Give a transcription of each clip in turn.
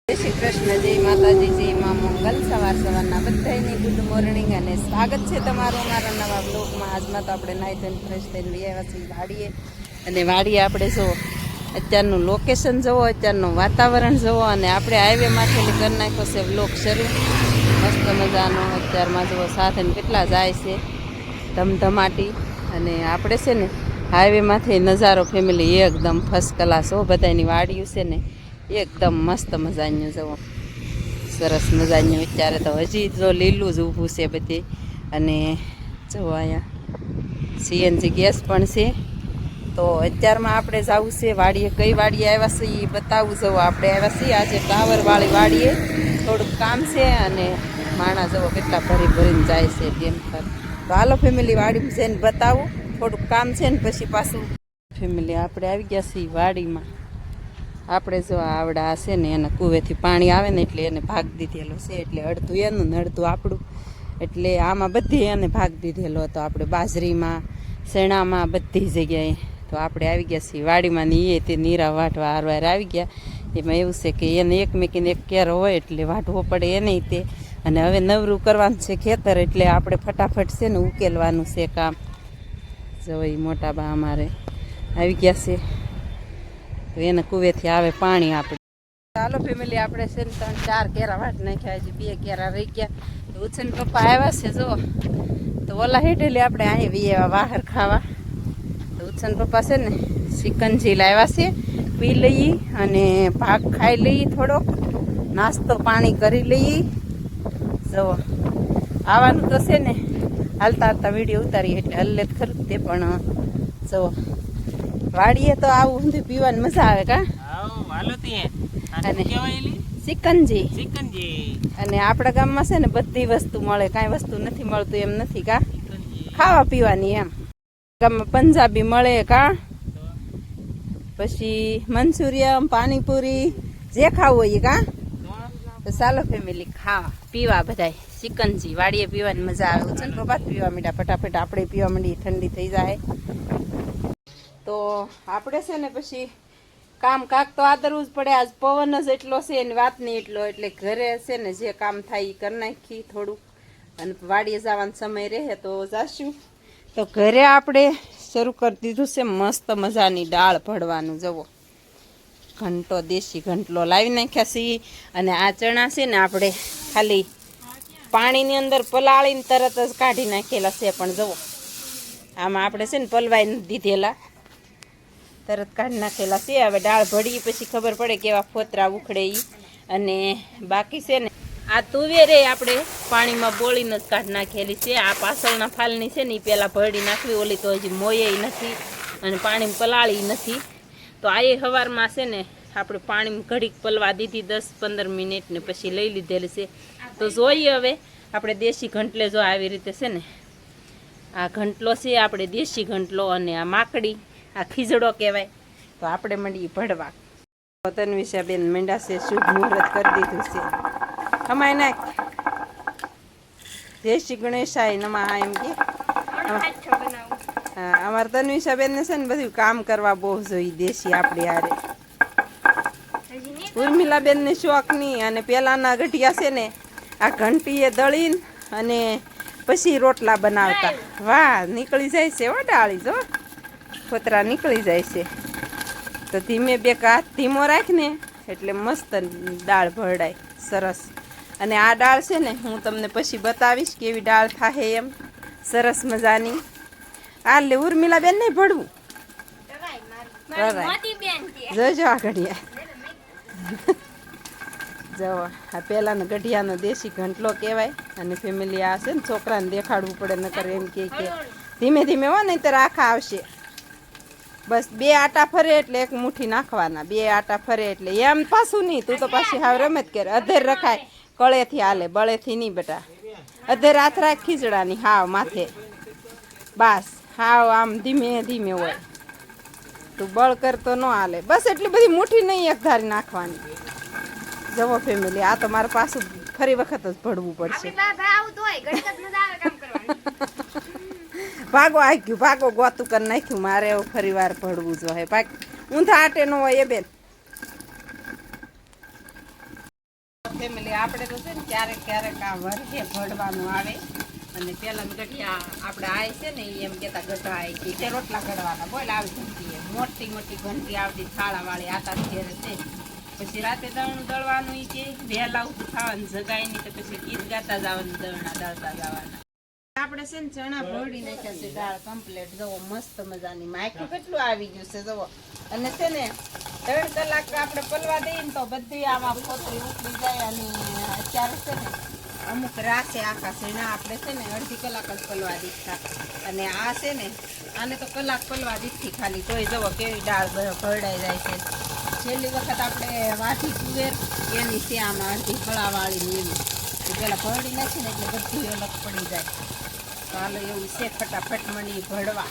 જય શ્રી કૃષ્ણ, જય માતાજી, જય મા મંગલ. સવારના બધાની ગુડ મોર્નિંગ અને સ્વાગત છે તમારું અમારા નવા બ્લોગમાં. આજમાં તો આપણે નાહી ધોઈને ફ્રેશ થઈને આવ્યા છીએ વાડીએ. અને વાડીએ આપણે જો અત્યારનું લોકેશન જુઓ, અત્યારનું વાતાવરણ જુઓ, અને આપણે હાઈવેમાંથી કરી નાખ્યો છે બ્લોગ શરૂ. મસ્ત મજાનો અત્યારમાં જુઓ સાધન કેટલા જાય છે ધમધમાટી. અને આપણે છે ને હાઈવેમાંથી નજારો ફેમિલી એકદમ ફર્સ્ટ ક્લાસ હો. બધાની વાડીયું છે ને એકદમ મસ્ત મજાનું જવો, સરસ મજાનું. અત્યારે તો હજી જો લીલું જ ઊભું છે બધી. અને જો અહીંયા સીએનજી ગેસ પણ છે. તો અત્યારમાં આપણે જવું છે વાડીએ. કઈ વાડીએ આવ્યા છીએ એ બતાવું. જવો આપણે આવ્યા છીએ આજે ટાવરવાળી વાડીએ, થોડુંક કામ છે. અને માણા જવો કેટલા ભરી ભરીને જાય છે તેમ પર. તો હાલો ફેમિલી વાડીમાં જઈને બતાવું, થોડુંક કામ છે ને પછી પાછું. ફેમિલી આપણે આવી ગયા છીએ વાડીમાં. આપણે જો આવડા હશે ને એને કૂવેથી પાણી આવે ને એટલે એને ભાગ દીધેલો છે. એટલે અડધું એનું ને અડધું આપણું. એટલે આમાં બધી એને ભાગ દીધેલો હતો. આપણે બાજરીમાં, શેણામાં, બધી જગ્યાએ. તો આપણે આવી ગયા છીએ વાડીમાં ને એ તે નીરા વાટવા હારવાર આવી ગયા. એમાં એવું છે કે એને એકમેકીને એક કેરો હોય એટલે વાટવો પડે એને તે. અને હવે નવરું કરવાનું છે ખેતર, એટલે આપણે ફટાફટ છે ને ઉકેલવાનું છે કામ. જો એ મોટા બા અમારે આવી ગયા છે. તો એને કુવેથી આવે પાણી આપણે. ચાલો ફેમિલી આપણે છે ને 3-4 કેરા વાટ નાખ્યા છે, 2 કેરા રહી ગયા. તો ઉછન પપ્પા આવ્યા છે જો. તો ઓલા હેઠેલી આપણે અહીં વીએવા બહાર ખાવા. તો ઉછન પપ્પા છે ને સિકંજી લાવ્યા છે, પી લઈએ અને ભાગ ખાઈ લઈએ, થોડોક નાસ્તો પાણી કરી લઈએ. જુઓ આવવાનું તો છે ને હાલતા હાલતા વિડીયો ઉતારીએ એટલે હલ્લે જ ખરું તે. પણ જુઓ વાડીએ તો આવું ઊંધું પીવાની મજા આવે કા. અને સિકંજી. અને આપણા ગામમાં છે ને બધી વસ્તુ મળે, કાંઈ વસ્તુ નથી મળતું એમ નથી કા. ખાવા પીવાની એમ ગામમાં પંજાબી મળે કા, પછી મંચુરિયમ, પાણીપુરી, જે ખાવું હોય કા. તો ચાલો ફેમિલી ખાવા પીવા બધાય સિકંજી. વાડીએ પીવાની મજા આવે. છે ને પપ્પા પીવા માંડ્યા ફટાફટ, આપણે પીવા માંડીએ, ઠંડી થઈ જાય. તો આપણે છે ને પછી કામ કાક તો આદરવું જ પડે. આજ પવન જ એટલો છે એની વાત નહીં એટલો. એટલે ઘરે છે ને જે કામ થાય એ કરી નાખી થોડુંક. અને વાડીએ જવાનો સમય રહે તો જાશું. તો ઘરે આપણે શરૂ કરી દીધું છે મસ્ત મજાની દાળ ભળવાનું. જવો ઘંટો, દેશી ઘંટલો લાવી નાખ્યા છીએ. અને આ ચણા છે ને આપણે ખાલી પાણીની અંદર પલાળીને તરત જ કાઢી નાખેલા છે. પણ જવો આમાં આપણે છે ને પલવાઈ નથી દીધેલા, તરત કાઢી નાખેલા છે. હવે દાળ ભળી પછી ખબર પડે કેવા ફોતરા ઉખડે ઈ. અને બાકી છે ને આ તુવેરે આપણે પાણીમાં બોળીને જ કાઢી નાખેલી છે. આ પાછળના ફાલની છે ને એ પહેલાં ભળી નાખવી, ઓલી તો હજી મોયે નથી અને પાણીમાં પલાળી નથી. તો આ એ સવારમાં છે ને આપણે પાણીમાં ઘડીક પલવા દીધી 10-15 મિનિટ ને પછી લઈ લીધેલી છે. તો જોઈએ હવે આપણે દેશી ઘંટલે જો આવી રીતે છે ને આ ઘંટલો છે આપણે દેશી ઘંટલો. અને આ માકડી, આ ખીજડો કહેવાય. તો આપણે મંડીએ ભળવા. તન્વિષા બેન મંડા છે, શુભ મુહૂર્ત કરી દીધું છે. અમાય નાખ જય શ્રી ગણેશાય નમઃ એમ કે. હા અમારે તન્વિષા બેન ને છે ને બધું કામ કરવા બહુ જોઈએ દેશી આપણી હારે. ઉર્મિલા બેન ને શોખ નહીં. અને પેલાના ગઢિયા છે ને આ ઘંટીએ દળીને અને પછી રોટલા બનાવતા. વાહ નીકળી જાય છે હો ડાળી, જો ફોતરા નીકળી જાય છે. તો ધીમે બે હાથ ધીમો રાખ ને એટલે મસ્ત દાળ ભરડાય સરસ. અને આ દાળ છે ને હું તમને પછી બતાવીશ કેવી દાળ થાય એમ, સરસ મજાની. આ લે ઉર્મિલા બેન નહીં ભળવું, જોજો આ ઘડિયા. જવો આ પહેલાંનો ગઢિયાનો દેશી ઘંટલો કહેવાય. અને ફેમિલી આ છે ને છોકરાને દેખાડવું પડે, નકર એમ કે ધીમે ધીમે હો નહીં તો આખા આવશે. બસ 2 આટા ફરે એટલે 1 મુઠ્ઠી નાખવાના, 2 આટા ફરે એટલે એમ પાછું નહીં. તું તો પાછી હાવ રમત કરે. અધેર રખાય, કળેથી હાલે, બળેથી નહીં બેટા. અધેર હાથ રાખ ખીચડાની હાવ માથે. બસ હાવ આમ ધીમે ધીમે હોય. તું બળ કરતો ન હાલે. બસ એટલી બધી મુઠ્ઠી નહીં એક ધારી નાખવાની. જવો ફેમિલી આ તો મારે પાછું ફરી વખત જ ભળવું પડશે. ભાગો આવી ગયું, ભાગો ગોતું કરી નાખ્યું. મારે એવું ફરી વાર ભળવું જોઈએ. ભાગ ઊંધા આટે ન હોય એ બેન. ફેમિલી આપણે તો છે ને ક્યારેક ક્યારેક આ વરસે ભરવાનું આવે અને પેલા ગઠિયા આપણે આય છે ને એમ કેતા ગઢા આવી તે રોટલા ઘડવાના બોલ આવી ઘંટી મોટી મોટી ઘંટી આવતી છાળા વાળી આતા ઘેરે છે પછી રાતે દળનું દળવાનું કે વહેલા ઉઠી ખાવાનું જગાય નહીં તો પછી ગીત ગાતા જવાનું દળના દળતા જવાના આપણે છે ને ચણા ભોળી નાખ્યા છે દાળ કમ્પ્લીટ જવો મસ્ત મજાની માયકું કેટલું આવી ગયું છે જવો અને છે ને 3 કલાક આપણે પલવા દઈએ ને તો બધી આમાં પોતરી ઉકળી જાય અને અત્યારે છે ને અમુક રાસે આખા ચણા આપણે છે ને અડધી કલાક જ પલવા દીધા અને આ છે ને આને તો કલાક પલવા દીધી ખાલી તોય જવો કેવી દાળ ભરડાઈ જાય છે છેલ્લી વખત આપણે વાટી તુવેર એની છે આમાં અડધી ફળાવાળી એવી પેલા ભરડી નાખી ને એટલે બધું અલગ પડી જાય તો હાલો એવું છે ફટાફટ મળી ભરવા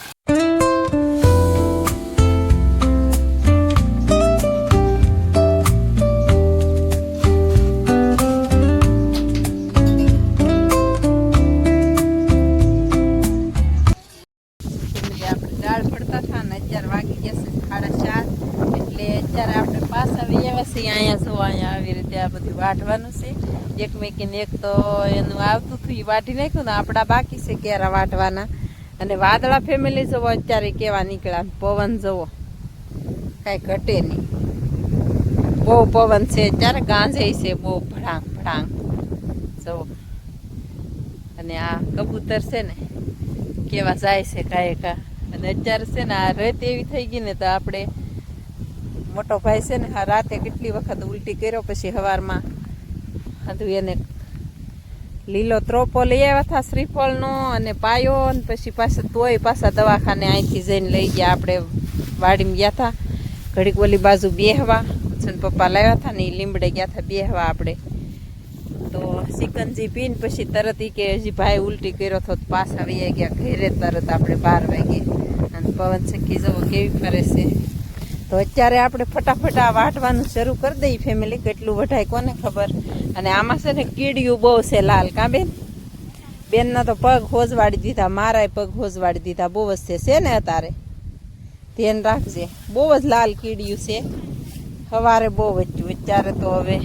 અહીંયા આવી રીતે આ બધું વાટવાનું છે એકમેકીને એક તો એનું આવતું હતું એ વાટી નાખ્યું ને આપણા બાકી છે કેરા વાટવાના અને વાદળા ફેમિલી જવો અત્યારે કેવા નીકળ્યા પવન જવો કાંઈ ઘટે નહીં બહુ પવન છે અત્યારે ગાંજે છે બહુ ભડાંગ ભડાંગ જવો અને આ કબૂતર છે ને કેવા જાય છે કાંઈ કા અને અત્યારે છે ને આ રેત એવી થઈ ગઈ ને તો આપણે મોટો ભાઈ છે ને હા રાતે કેટલી વખત ઉલટી કર્યો પછી સવારમાં હતું એને લીલો ત્રોપો લઈ આવ્યા હતા શ્રીફળનો અને પાયો અને પછી પાછા તોય પાછા દવાખાને અહીંથી જઈને લઈ ગયા આપણે વાડીમાં ગયા હતા ઘડીક ઓલી બાજુ બેહવા ઉછન પપ્પા લાવ્યા હતા ને એ લીમડે ગયા હતા બેહવા આપણે તો સિકંજી પીને પછી તરત એ કે હજી ભાઈ ઉલટી કર્યો હતો પાછા વહી ગયા ઘરે તરત આપણે 12 વાગે અને પવન ચક્કી જવો કેવી ફરે છે તો અત્યારે આપણે ફટાફટ આ વાટવાનું શરૂ કરી દઈએ ફેમિલી કેટલું વઢાય કોને ખબર અને આમાં છે ને કીડિયું બહુ છે લાલ કાં બેનના તો પગ હોજવાડી દીધા મારાય પગ હોજવાડી દીધા બહુ જ છે ને અત્યારે ધ્યાન રાખજે બહુ જ લાલ કીડિયું છે સવારે બહુ વચ્ચું અત્યારે તો હવે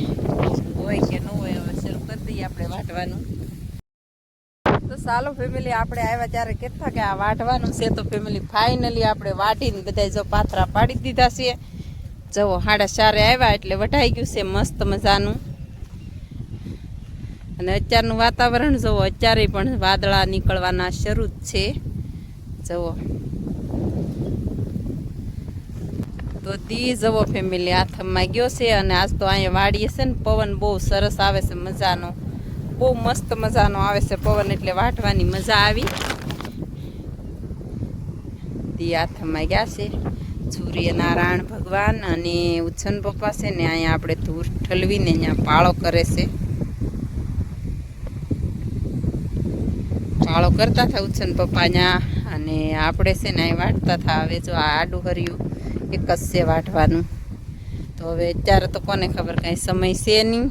હોય કે ન હોય હવે શરૂ કરી દઈએ આપણે વાટવાનું તો ચાલો ફેમિલી આપણે આવ્યા ત્યારે કહેતા કે આ વાટવાનું છે તો ફેમિલી ફાઇનલી આપણે વાટીને બધા જો પાથરા પાડી દીધા છે જવો 4:30 આવ્યા એટલે વઢાઈ ગયું છે મસ્ત મજાનું અને અત્યારનું વાતાવરણ જવો અત્યારે પણ વાદળા નીકળવાના શરૂ જ છે જવો તો દી જવો ફેમિલી હાથમાં ગયો છે અને આજ તો અહીંયા વાડીએ છે ને પવન બહુ સરસ આવે છે મજાનો બહુ મસ્ત મજાનો આવે છે પવન એટલે વાટવાની મજા આવી દી હાથમાં ગયા છે સૂર્યનારાયણ ભગવાન અને ઉછન પપ્પા છે ને અહીંયા આપણે ધૂર ઠલવીને અહીંયા પાળો કરે છે પાળો કરતા હતા ઉછન પપ્પા અહીંયા અને આપણે છે ને અહીં વાટતા હતા હવે જો આ આડું હર્યું એક જ છે વાટવાનું તો હવે અત્યારે તો કોને ખબર કાંઈ સમય છે નહીં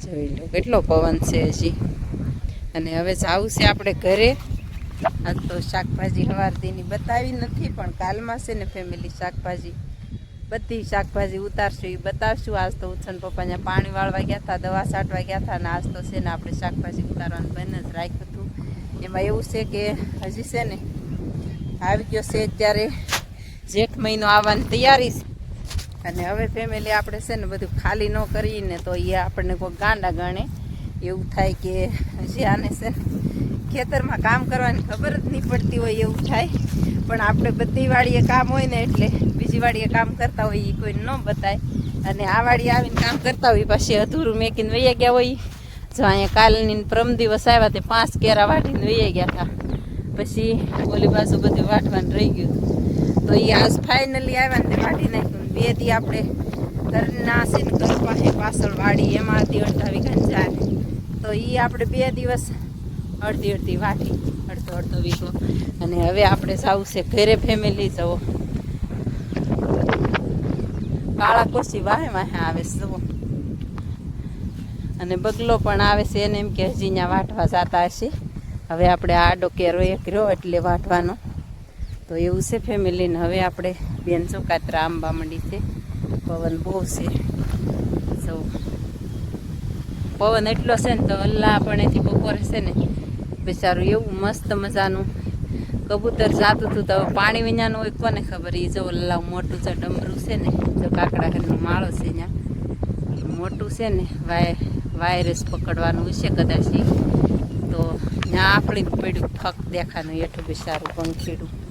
જોઈ લો કેટલો પવન છે હજી અને હવે જવું છે આપણે ઘરે આજ તો શાકભાજી સવારથી બતાવી નથી પણ કાલમાં છે ને ફેમિલી શાકભાજી બધી શાકભાજી ઉતારશું એ બતાવશું આજ તો ઉછન પપ્પા અહીંયા પાણી વાળવા ગયા હતા દવા છાંટવા ગયા હતા અને આજ તો છે ને આપણે શાકભાજી ઉતારવાનું બંધ જ રાખ્યું હતું એમાં એવું છે કે હજી છે ને આવી ગયો છે અત્યારે જેઠ મહિનો આવવાની તૈયારી છે અને હવે ફેમિલી આપણે છે ને બધું ખાલી ન કરીને તો એ આપણને કોઈ ગાંડા ગણે એવું થાય કે હજી આને છે ને ખેતરમાં કામ કરવાની ખબર જ નહીં પડતી હોય એવું થાય પણ આપણે બધી વાડીએ કામ હોય ને એટલે બીજી વાડીએ કામ કરતા હોય એ કોઈને ન બતાય અને આ વાડીએ આવીને કામ કરતા હોય પછી અધૂરું મેકીને વહી ગયા હોય જો અહીંયા કાલની પ્રમ દિવસ આવ્યા તે 5 કેરા વાટીને વહી ગયા હતા પછી ઓલી બાજુ બધું વાટવાનું રહી ગયું તો એ આજ ફાઇનલી આવ્યા ને તે વાટી નાખ્યું 2 દી આપણે ઘરના છે ને ઘર પાસે પાછળ વાડી એમાંથી અડધા વીઘા જાય તો એ આપણે 2 દિવસ અડધી વાટી અડધો વીઘો અને હવે આપણે જવું છે ઘરે ફેમિલી જવો કાળા કોશી વાહે આવે છે જવો અને બગલો પણ આવે છે એને એમ કે હજી અહીંયા વાટવા જતા હશે હવે આપણે આડો કેરો એક રહ્યો એટલે વાટવાનો તો એવું છે ફેમિલીને હવે આપણે બેન ચોકાતરા આંબા મંડી છે પવન બહુ છે. જો પવન એટલો છે ને તો અલ્લાહ પણ એથી બપોરે છે ને બિચારું એવું મસ્ત મજાનું કબૂતર જાતું હતું. તો પાણી વિનાનું હોય કોને ખબર. એ જો અલ્લાહ મોટું જે ડમરું છે ને, જો કાકડા ઘરનો માળો છે ત્યાં મોટું છે ને, વાયરસ પકડવાનું હશે કદાચ. તો ત્યાં આફળીને પડ્યું ફક દેખાનું એઠું બિચારું પંખીડું.